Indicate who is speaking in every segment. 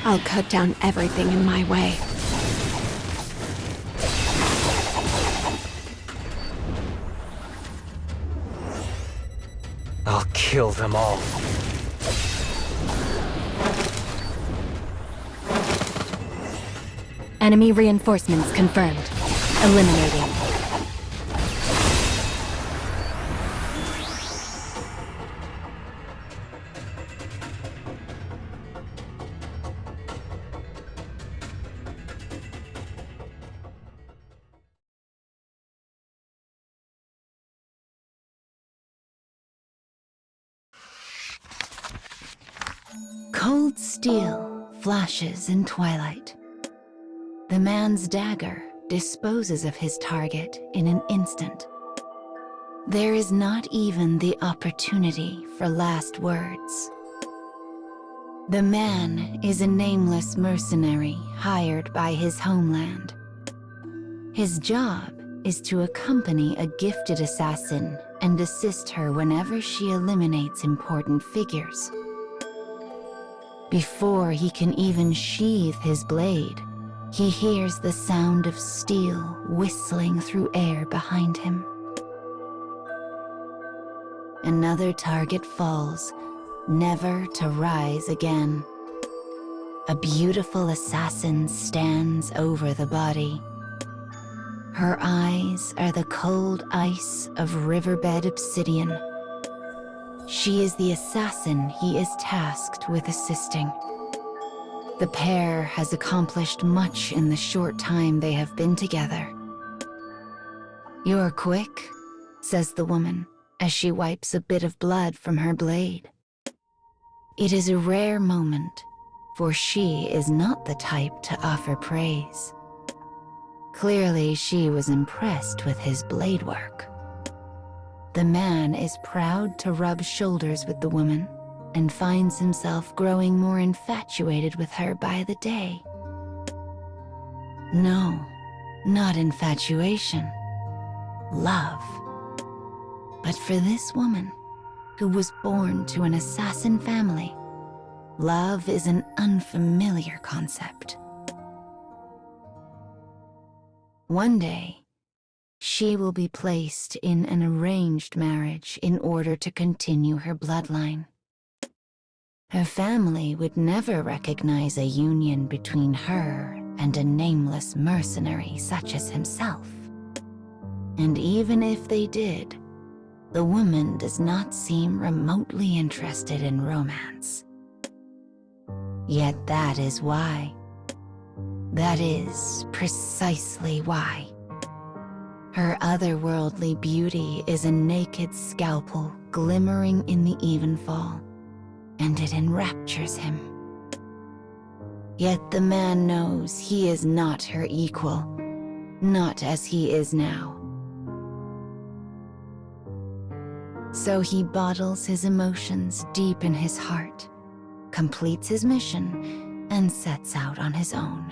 Speaker 1: I'll cut down everything in my way.
Speaker 2: I'll kill them all.
Speaker 3: Enemy reinforcements confirmed. Eliminating. Cold steel flashes in twilight. The man's dagger disposes of his target in an instant. There is not even the opportunity for last words. The man is a nameless mercenary hired by his homeland. His job is to accompany a gifted assassin and assist her whenever she eliminates important figures. Before he can even sheathe his blade, he hears the sound of steel whistling through air behind him. Another target falls, never to rise again. A beautiful assassin stands over the body. Her eyes are the cold ice of riverbed obsidian. She is the assassin he is tasked with assisting. The pair has accomplished much in the short time they have been together. "You're quick," says the woman, as she wipes a bit of blood from her blade. It is a rare moment, for she is not the type to offer praise. Clearly, she was impressed with his blade work. The man is proud to rub shoulders with the woman and finds himself growing more infatuated with her by the day. No, not infatuation. Love. But for this woman, who was born to an assassin family, love is an unfamiliar concept. One day, she will be placed in an arranged marriage in order to continue her bloodline. Her family would never recognize a union between her and a nameless mercenary such as himself. And even if they did, the woman does not seem remotely interested in romance. Yet that is why. That is precisely why. Her otherworldly beauty is a naked scalpel glimmering in the evenfall, and it enraptures him. Yet the man knows he is not her equal, not as he is now. So he bottles his emotions deep in his heart, completes his mission, and sets out on his own.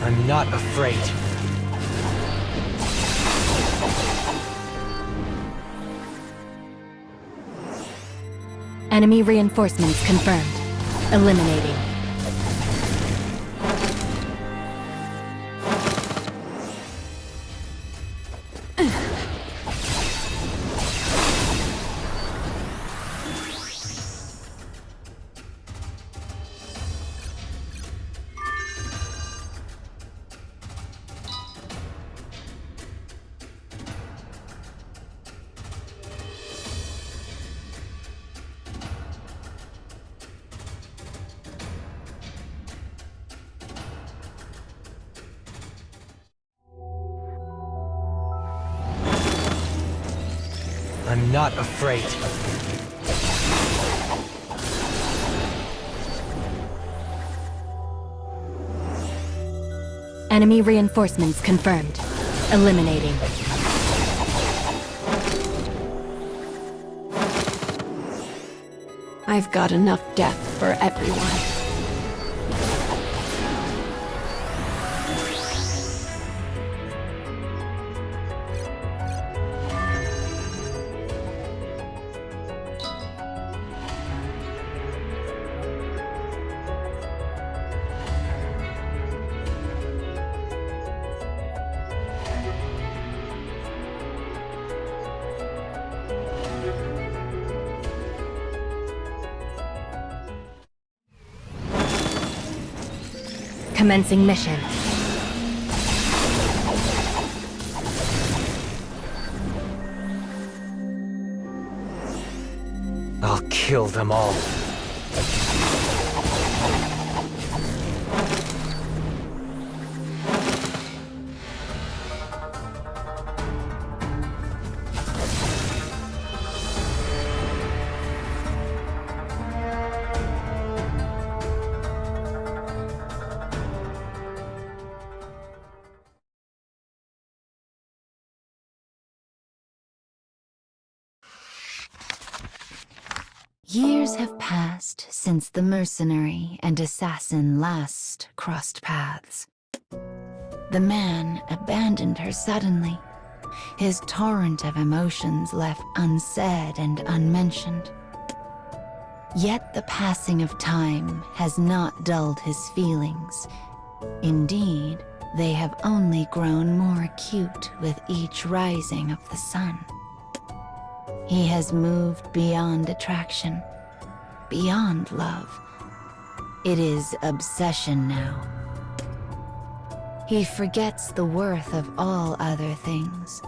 Speaker 2: I'm not afraid.
Speaker 3: Enemy reinforcements confirmed. Eliminating.
Speaker 2: I'm not afraid.
Speaker 4: Enemy reinforcements confirmed. Eliminating.
Speaker 1: I've got enough death for everyone.
Speaker 4: Commencing mission.
Speaker 2: I'll kill them all.
Speaker 3: Years have passed since the mercenary and assassin last crossed paths. The man abandoned her suddenly, his torrent of emotions left unsaid and unmentioned. Yet the passing of time has not dulled his feelings. Indeed, they have only grown more acute with each rising of the sun. He has moved beyond attraction, beyond love. It is obsession now. He forgets the worth of all other things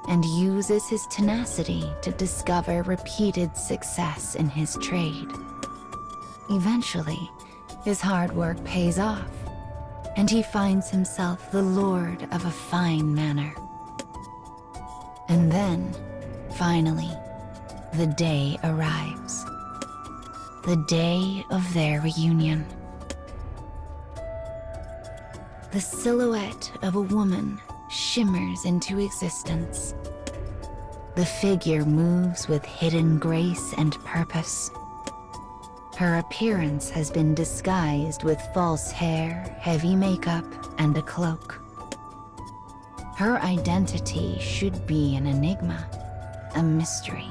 Speaker 3: and uses his tenacity to discover repeated success in his trade. Eventually, his hard work pays off, and he finds himself the lord of a fine manor. And then, finally, the day arrives. The day of their reunion. The silhouette of a woman shimmers into existence. The figure moves with hidden grace and purpose. Her appearance has been disguised with false hair, heavy makeup, and a cloak. Her identity should be an enigma, a mystery.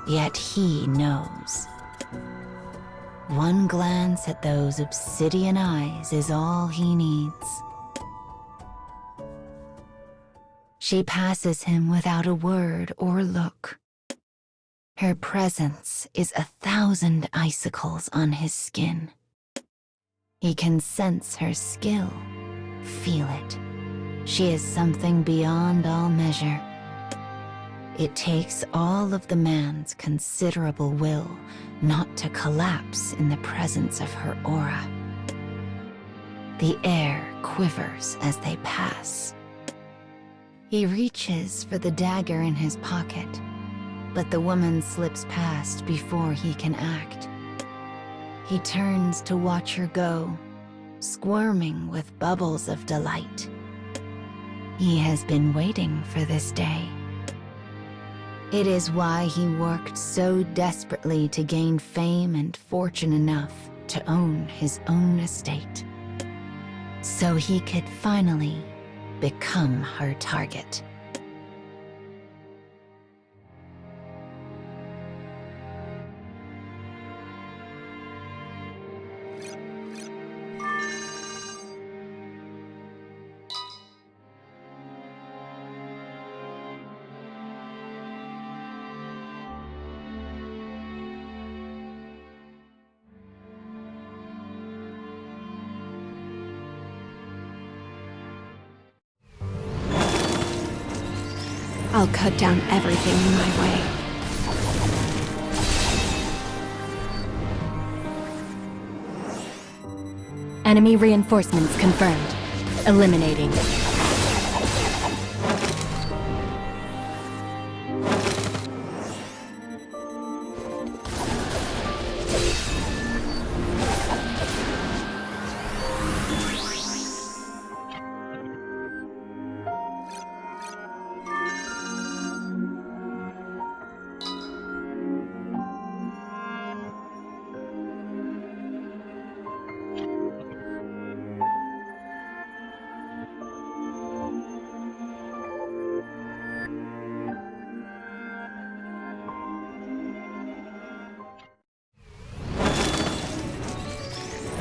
Speaker 3: Yet he knows. One glance at those obsidian eyes is all he needs. She passes him without a word or look. Her presence is 1,000 icicles on his skin. He can sense her skill, feel it. She is something beyond all measure. It takes all of the man's considerable will not to collapse in the presence of her aura. The air quivers as they pass. He reaches for the dagger in his pocket, but the woman slips past before he can act. He turns to watch her go, squirming with bubbles of delight. He has been waiting for this day. It is why he worked so desperately to gain fame and fortune enough to own his own estate, so he could finally become her target.
Speaker 1: I'll cut down everything in my way.
Speaker 4: Enemy reinforcements confirmed. Eliminating.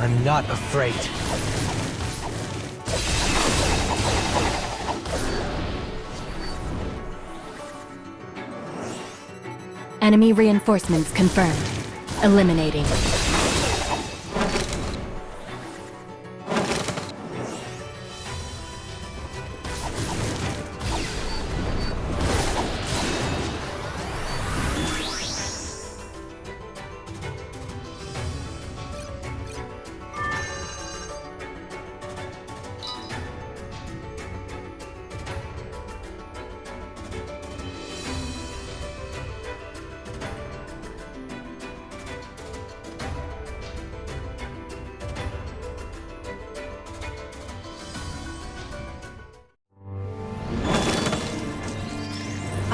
Speaker 2: I'm not afraid.
Speaker 4: Enemy reinforcements confirmed. Eliminating.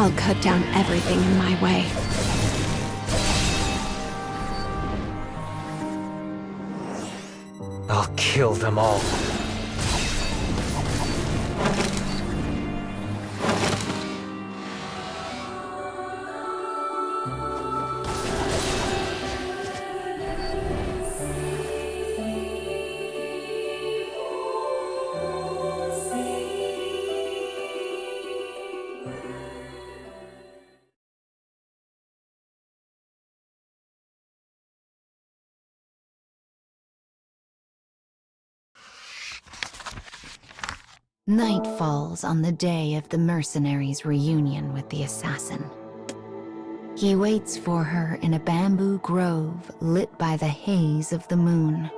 Speaker 1: I'll cut down everything in my way.
Speaker 2: I'll kill them all.
Speaker 3: Night falls on the day of the mercenary's reunion with the assassin. He waits for her in a bamboo grove lit by the haze of the moon.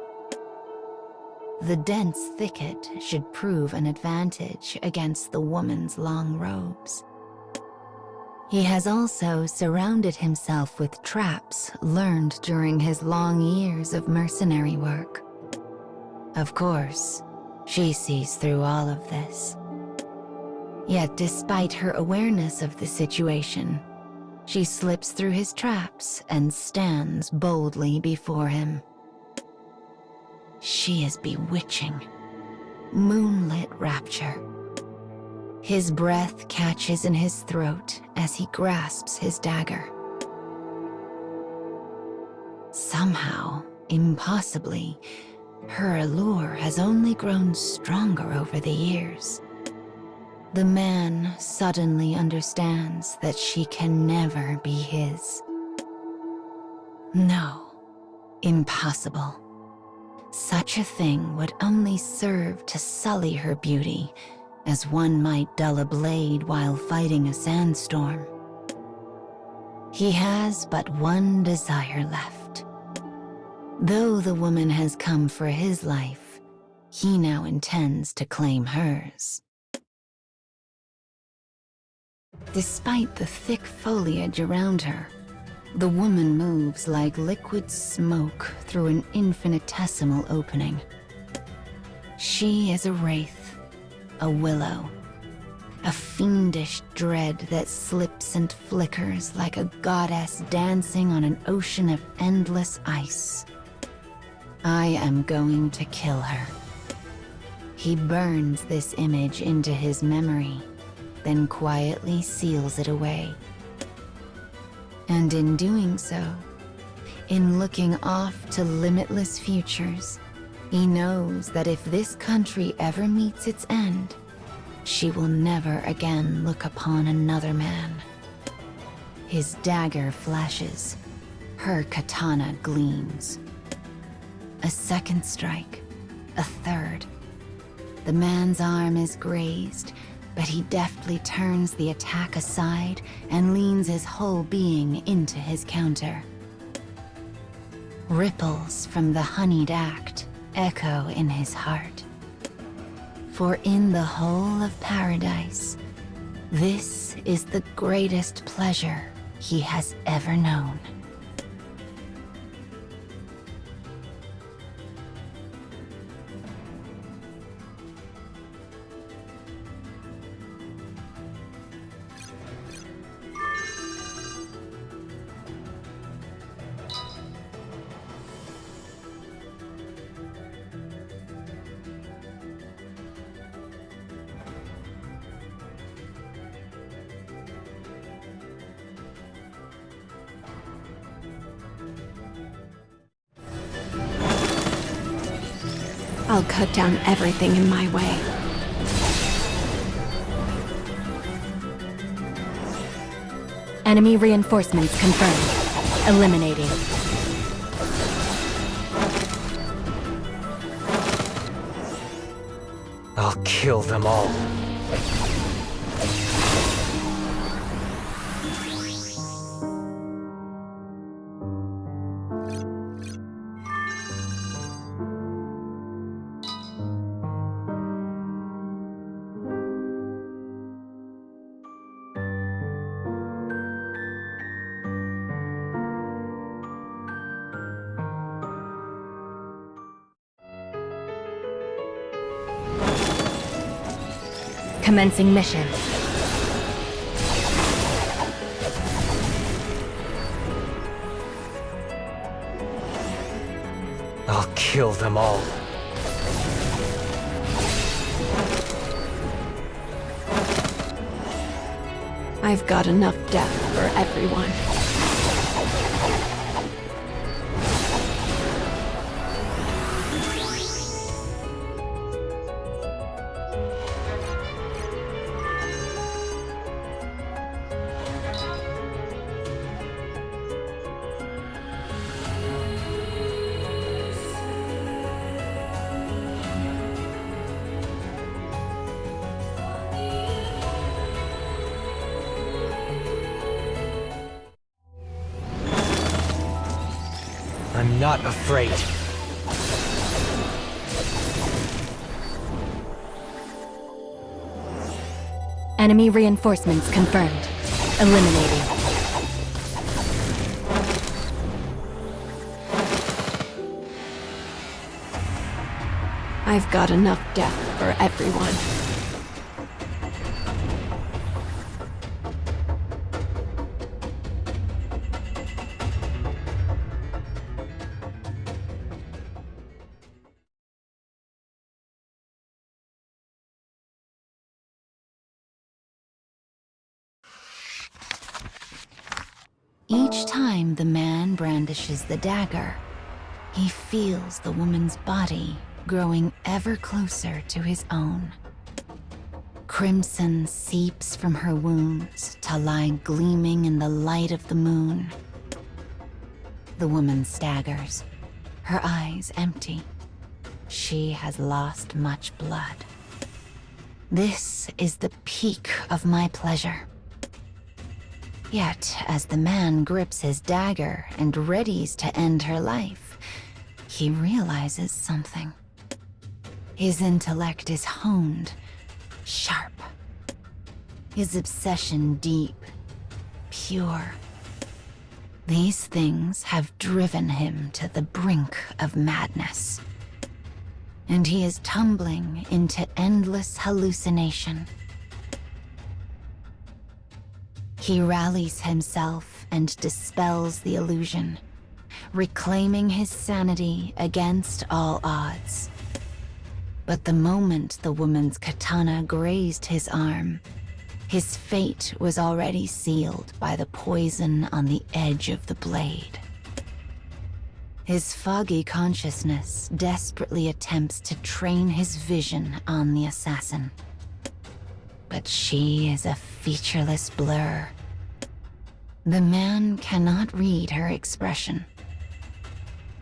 Speaker 3: The dense thicket should prove an advantage against the woman's long robes. He has also surrounded himself with traps learned during his long years of mercenary work. Of course, she sees through all of this. Yet despite her awareness of the situation, she slips through his traps and stands boldly before him. She is bewitching. Moonlit rapture. His breath catches in his throat as he grasps his dagger. Somehow, impossibly, her allure has only grown stronger over the years. The man suddenly understands that she can never be his. No, impossible. Such a thing would only serve to sully her beauty, as one might dull a blade while fighting a sandstorm. He has but one desire left. Though the woman has come for his life, he now intends to claim hers. Despite the thick foliage around her, the woman moves like liquid smoke through an infinitesimal opening. She is a wraith, a willow, a fiendish dread that slips and flickers like a goddess dancing on an ocean of endless ice. I am going to kill her. He burns this image into his memory, then quietly seals it away. And in doing so, in looking off to limitless futures, he knows that if this country ever meets its end, she will never again look upon another man. His dagger flashes, her katana gleams. A second strike, a third. The man's arm is grazed, but he deftly turns the attack aside and leans his whole being into his counter. Ripples from the honeyed act echo in his heart. For in the whole of paradise, this is the greatest pleasure he has ever known.
Speaker 1: I'll cut down everything in my way.
Speaker 4: Enemy reinforcements confirmed. Eliminating.
Speaker 2: I'll kill them all.
Speaker 4: Commencing mission.
Speaker 2: I'll kill them all.
Speaker 1: I've got enough death for everyone.
Speaker 2: I'm not afraid.
Speaker 4: Enemy reinforcements confirmed. Eliminating.
Speaker 1: I've got enough death for everyone.
Speaker 3: Each time the man brandishes the dagger, he feels the woman's body growing ever closer to his own. Crimson seeps from her wounds to lie gleaming in the light of the moon. The woman staggers, her eyes empty. She has lost much blood. This is the peak of my pleasure. Yet, as the man grips his dagger and readies to end her life, he realizes something. His intellect is honed, sharp. His obsession deep, pure. These things have driven him to the brink of madness. And he is tumbling into endless hallucination. He rallies himself and dispels the illusion, reclaiming his sanity against all odds. But the moment the woman's katana grazed his arm, his fate was already sealed by the poison on the edge of the blade. His foggy consciousness desperately attempts to train his vision on the assassin. But she is a featureless blur. The man cannot read her expression.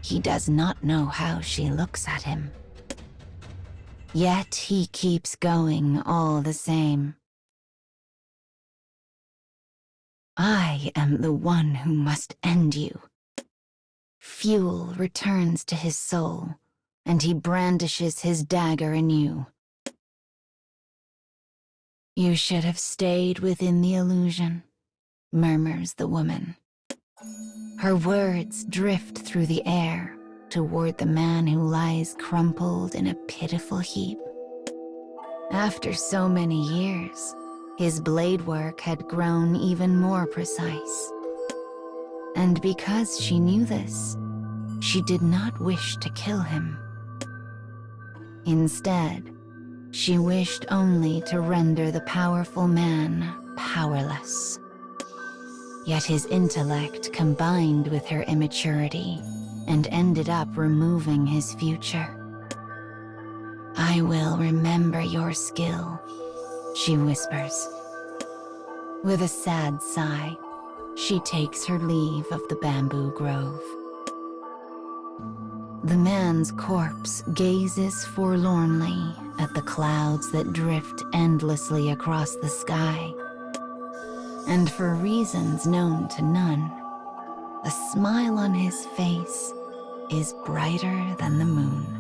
Speaker 3: He does not know how she looks at him. Yet he keeps going all the same. I am the one who must end you. Fuel returns to his soul, and he brandishes his dagger anew. You should have stayed within the illusion, murmurs the woman. Her words drift through the air toward the man who lies crumpled in a pitiful heap. After so many years, his blade work had grown even more precise. And because she knew this, she did not wish to kill him. Instead, she wished only to render the powerful man powerless. Yet his intellect combined with her immaturity and ended up removing his future. I will remember your skill, she whispers. With a sad sigh, she takes her leave of the bamboo grove. The man's corpse gazes forlornly at the clouds that drift endlessly across the sky. And for reasons known to none, the smile on his face is brighter than the moon.